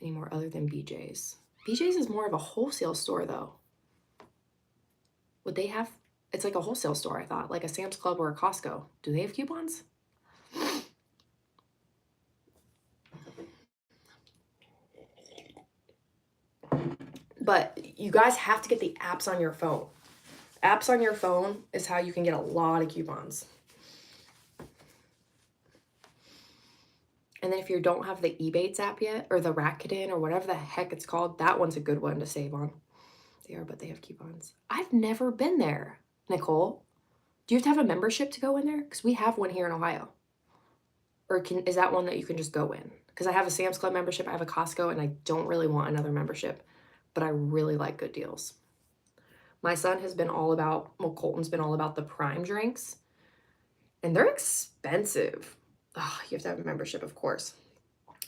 Any more other than BJ's? BJ's is more of a wholesale store though. Would they have, it's like a wholesale store, I thought, like a Sam's Club or a Costco. Do they have coupons? But you guys have to get the apps on your phone. Apps on your phone is how you can get a lot of coupons. And then if you don't have the Ebates app yet, or the Rakuten, or whatever the heck it's called, that one's a good one to save on. They are, but they have coupons. I've never been there, Nicole. Do you have to have a membership to go in there? Because we have one here in Ohio. Or is that one that you can just go in? Because I have a Sam's Club membership, I have a Costco, and I don't really want another membership. But I really like good deals. My son has been all about, well, Colton's been all about the Prime drinks. And they're expensive. Oh, you have to have a membership, of course.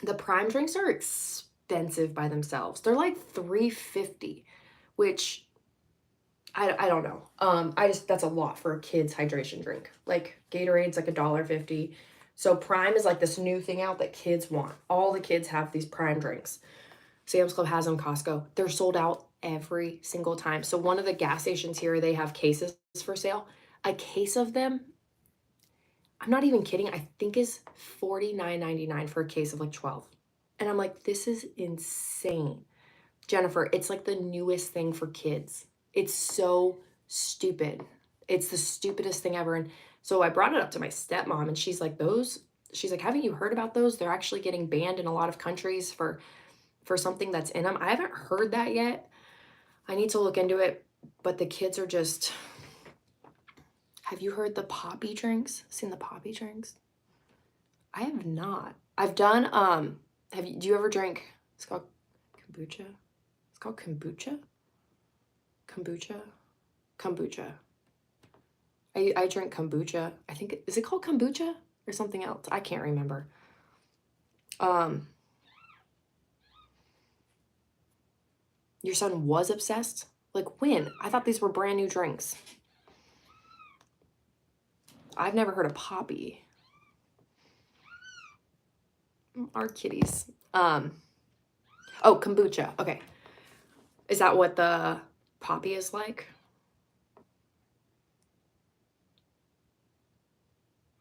The Prime drinks are expensive by themselves. They're like $3.50, which I don't know. That's a lot for a kid's hydration drink. Like Gatorade's like $1.50. So Prime is like this new thing out that kids want. All the kids have these Prime drinks. Sam's Club has them, Costco. They're sold out every single time. So one of the gas stations here, they have cases for sale. A case of them, I'm not even kidding, I think is $49.99 for a case of like 12. And I'm like, this is insane. Jennifer, it's like the newest thing for kids. It's so stupid. It's the stupidest thing ever. And so I brought it up to my stepmom and she's like, haven't you heard about those? They're actually getting banned in a lot of countries for something that's in them. I haven't heard that yet. I need to look into it, but the kids are just, have you heard the poppy drinks? Seen the poppy drinks? I have not. I've done, do you ever drink, it's called kombucha? It's called kombucha? Kombucha. I drink kombucha. I think, is it called kombucha or something else? I can't remember. Your son was obsessed? Like when? I thought these were brand new drinks. I've never heard of poppy. Our kitties. Oh, kombucha. Okay. Is that what the poppy is like?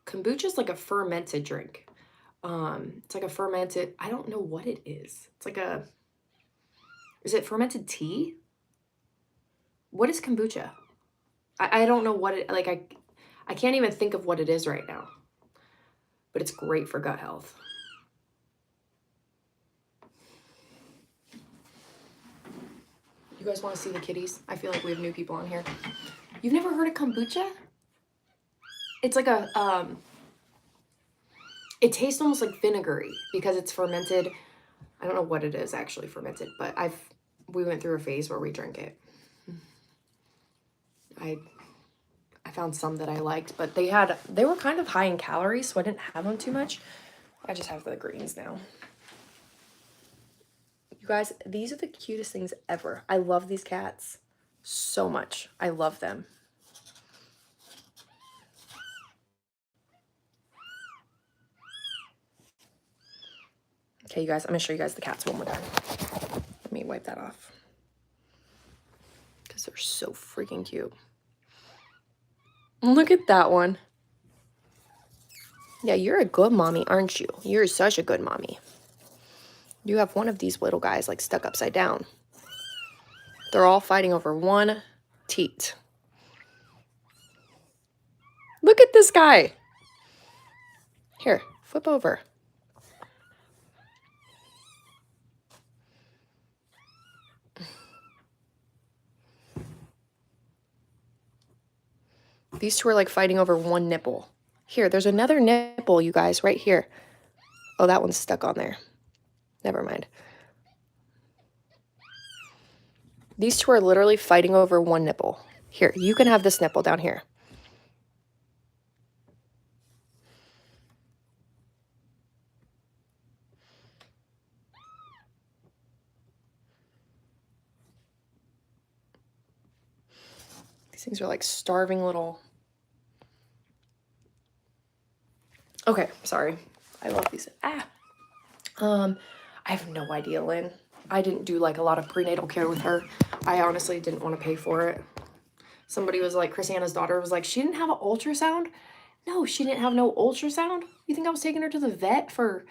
Kombucha is like a fermented drink. It's like a fermented, I don't know what it is. It's like is it fermented tea? What is kombucha? I don't know what it, like I can't even think of what it is right now. But it's great for gut health. You guys want to see the kitties? I feel like we have new people on here. You've never heard of kombucha? It's like it tastes almost like vinegary because it's fermented. I don't know what it is actually fermented, but we went through a phase where we drank it. I found some that I liked, but they were kind of high in calories, so I didn't have them too much. I just have the greens now. You guys, these are the cutest things ever. I love these cats so much. I love them. Okay, you guys, I'm gonna show you guys the cats one more time. Let me wipe that off. Because they're so freaking cute. Look at that one. Yeah, you're a good mommy, aren't you? You're such a good mommy. You have one of these little guys like stuck upside down. They're all fighting over one teat. Look at this guy. Here, flip over. These two are like fighting over one nipple. Here, there's another nipple, you guys, right here. Oh, that one's stuck on there. Never mind. These two are literally fighting over one nipple. Here, you can have this nipple down here. These things are like starving little... Okay, sorry. I love these. I have no idea, Lynn. I didn't do like a lot of prenatal care with her. I honestly didn't want to pay for it. Somebody was like, Chris Anna's daughter was like, she didn't have an ultrasound? No, she didn't have no ultrasound. You think I was taking her to the vet for,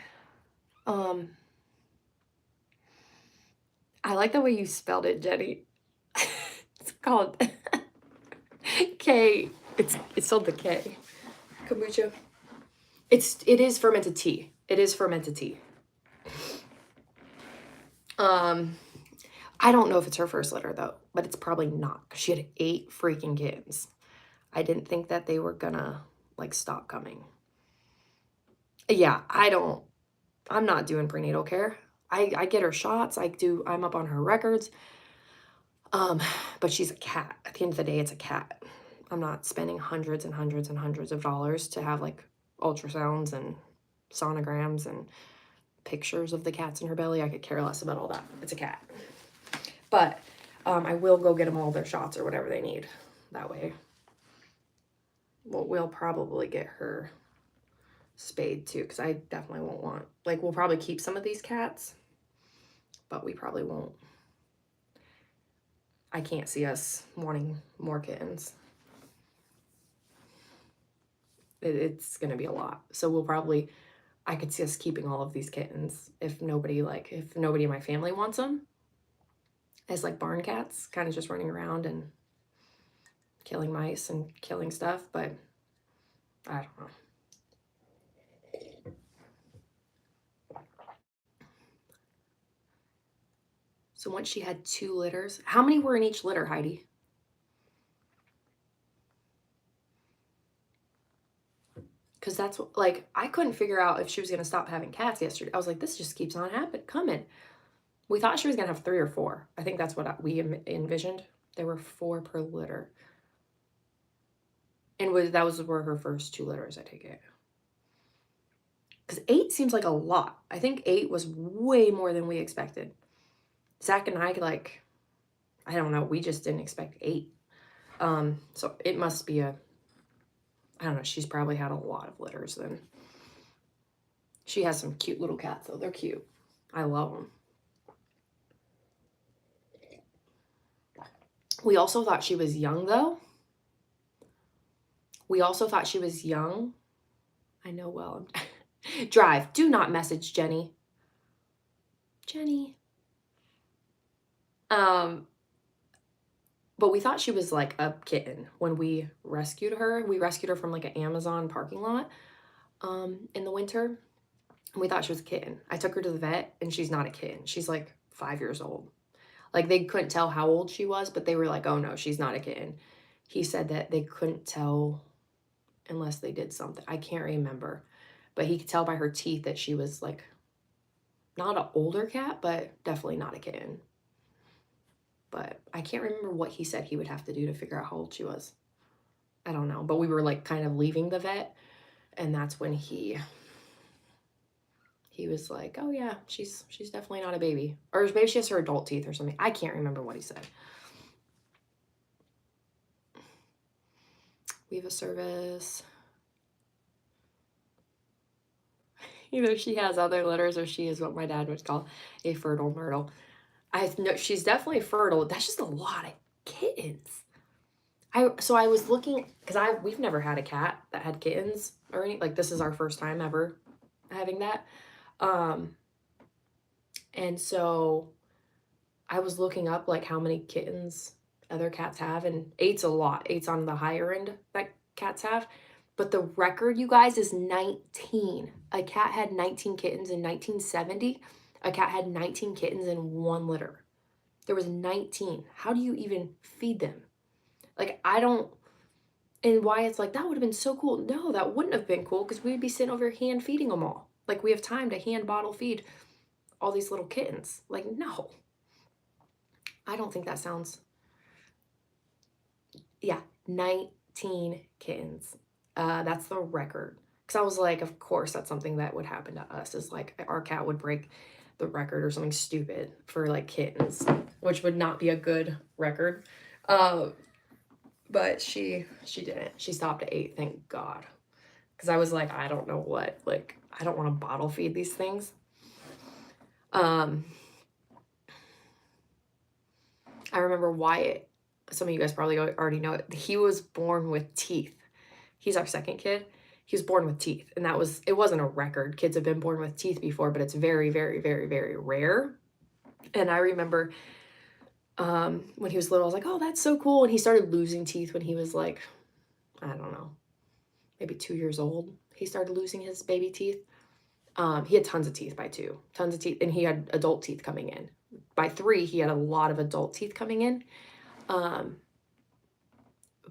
I like the way you spelled it, Jenny. It's called K. It's spelled the K. Kombucha. It is fermented tea. It is fermented tea. I don't know if it's her first litter though, but it's probably not. She had 8 freaking kittens. I didn't think that they were gonna like stop coming. Yeah, I'm not doing prenatal care. I get her shots. I'm up on her records. But she's a cat. At the end of the day, it's a cat. I'm not spending hundreds and hundreds and hundreds of dollars to have like ultrasounds and sonograms and pictures of the cats in her belly. I could care less about all that. It's a cat. But I will go get them all their shots or whatever they need. That way. Well, we'll probably get her spayed too, because I definitely won't want, like, we'll probably keep some of these cats, but we probably won't. I can't see us wanting more kittens. It's gonna be a lot. So we'll probably, I could see us keeping all of these kittens if nobody in my family wants them as like barn cats, kind of just running around and killing mice and killing stuff, but I don't know. So once she had 2 litters, how many were in each litter, Heidi? Because that's what, like, I couldn't figure out if she was going to stop having cats yesterday. I was like, this just keeps on coming. We thought she was going to have 3 or 4. I think that's what we envisioned. There were 4 per litter. And were her first 2 litters, I take it. Because 8 seems like a lot. I think 8 was way more than we expected. Zach and I, like, I don't know, we just didn't expect 8. So it must be I don't know, she's probably had a lot of litters then. She has some cute little cats, though. They're cute. I love them. We also thought she was young, though. We also thought she was young. I know, well. Drive. Do not message Jenny. Jenny. But we thought she was like a kitten when we rescued her. We rescued her from like an Amazon parking lot in the winter. And we thought she was a kitten. I took her to the vet and she's not a kitten. She's like 5 years old. Like they couldn't tell how old she was, but they were like, oh no, she's not a kitten. He said that they couldn't tell unless they did something. I can't remember. But he could tell by her teeth that she was like not an older cat, but definitely not a kitten. But I can't remember what he said he would have to do to figure out how old she was. I don't know. But we were like kind of leaving the vet. And that's when he was like, oh yeah, she's definitely not a baby. Or maybe she has her adult teeth or something. I can't remember what he said. We have a service. Either she has other litters or she is what my dad would call a fertile myrtle. I know she's definitely fertile. That's just a lot of kittens. I was looking because we've never had a cat that had kittens or any, like this is our first time ever having that. Um and so I was looking up like how many kittens other cats have, and eight's a lot. Eight's on the higher end that cats have. But the record, you guys, is 19. A cat had 19 kittens in 1970. A cat had 19 kittens in one litter. There was 19. How do you even feed them? Like, I don't, and why it's like, that would have been so cool. No, that wouldn't have been cool because we'd be sitting over here hand feeding them all. Like, we have time to hand bottle feed all these little kittens. Like, no. I don't think that sounds, yeah, 19 kittens. That's the record. Because I was like, of course, that's something that would happen to us, is like our cat would break the record or something stupid for like kittens, which would not be a good record. But she didn't. She stopped at 8, thank God. Because I was like, I don't know what, like, I don't want to bottle feed these things. I remember Wyatt. Some of you guys probably already know it. He was born with teeth. He's our second kid. He was born with teeth, and it wasn't a record. Kids have been born with teeth before, but it's very, very, very, very rare. And I remember when he was little, I was like, oh, that's so cool. And he started losing teeth when he was like, I don't know, maybe 2 years old. He started losing his baby teeth. He had tons of teeth by 2, tons of teeth, and he had adult teeth coming in. By 3, he had a lot of adult teeth coming in.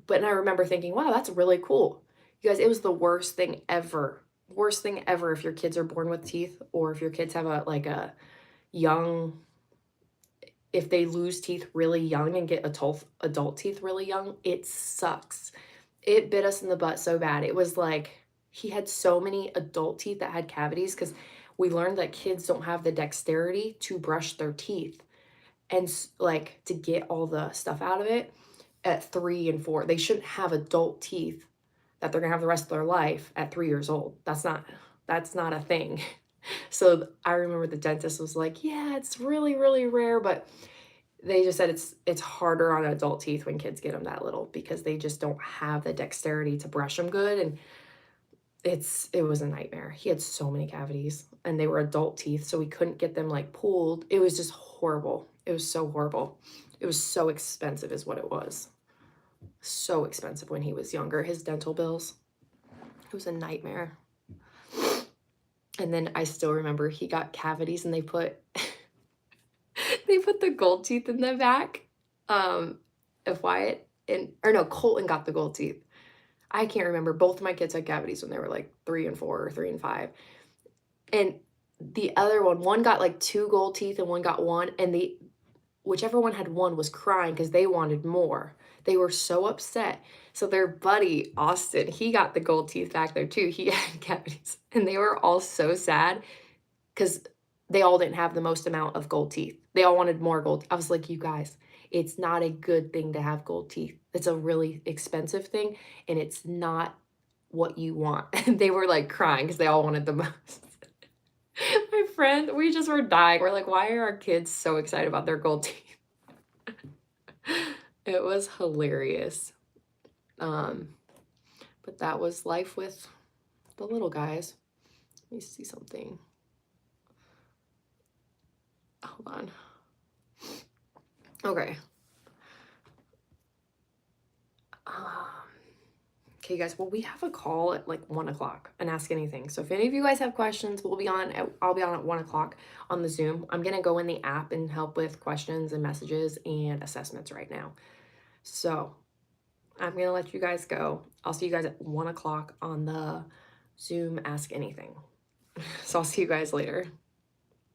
But I remember thinking, wow, that's really cool. You guys, it was the worst thing ever. Worst thing ever if your kids are born with teeth, or if your kids have a young, if they lose teeth really young and get adult teeth really young, it sucks. It bit us in the butt so bad. It was like he had so many adult teeth that had cavities because we learned that kids don't have the dexterity to brush their teeth and like to get all the stuff out of it at 3 and 4. They shouldn't have adult teeth that they're gonna have the rest of their life at 3 years old. That's not a thing. So I remember the dentist was like, yeah, it's really, really rare, but they just said it's harder on adult teeth when kids get them that little because they just don't have the dexterity to brush them good. And it was a nightmare. He had so many cavities and they were adult teeth, so we couldn't get them like pulled. It was just horrible. It was so horrible. It was so expensive is what it was. So expensive when he was younger, his dental bills. It was a nightmare. And then I still remember he got cavities and they put they put the gold teeth in the back of Wyatt, or no, Colton got the gold teeth. I can't remember. Both of my kids had cavities when they were like 3 and 4 or 3 and 5. And the other one got like 2 gold teeth and one got 1, and whichever one had 1 was crying because they wanted more. They were so upset. So their buddy, Austin, he got the gold teeth back there too. He had cavities. And they were all so sad because they all didn't have the most amount of gold teeth. They all wanted more gold. I was like, you guys, it's not a good thing to have gold teeth. It's a really expensive thing, and it's not what you want. And they were like crying because they all wanted the most. My friend, we just were dying. We're like, why are our kids so excited about their gold teeth? It was hilarious. But that was life with the little guys. Let me see something. Hold on. Okay. Okay, guys. Well, we have a call at like 1 o'clock, and Ask Anything. So if any of you guys have questions, I'll be on at 1 o'clock on the Zoom. I'm gonna go in the app and help with questions and messages and assessments right now. So I'm gonna let you guys go. I'll see you guys at 1 o'clock on the Zoom Ask Anything. So I'll see you guys later.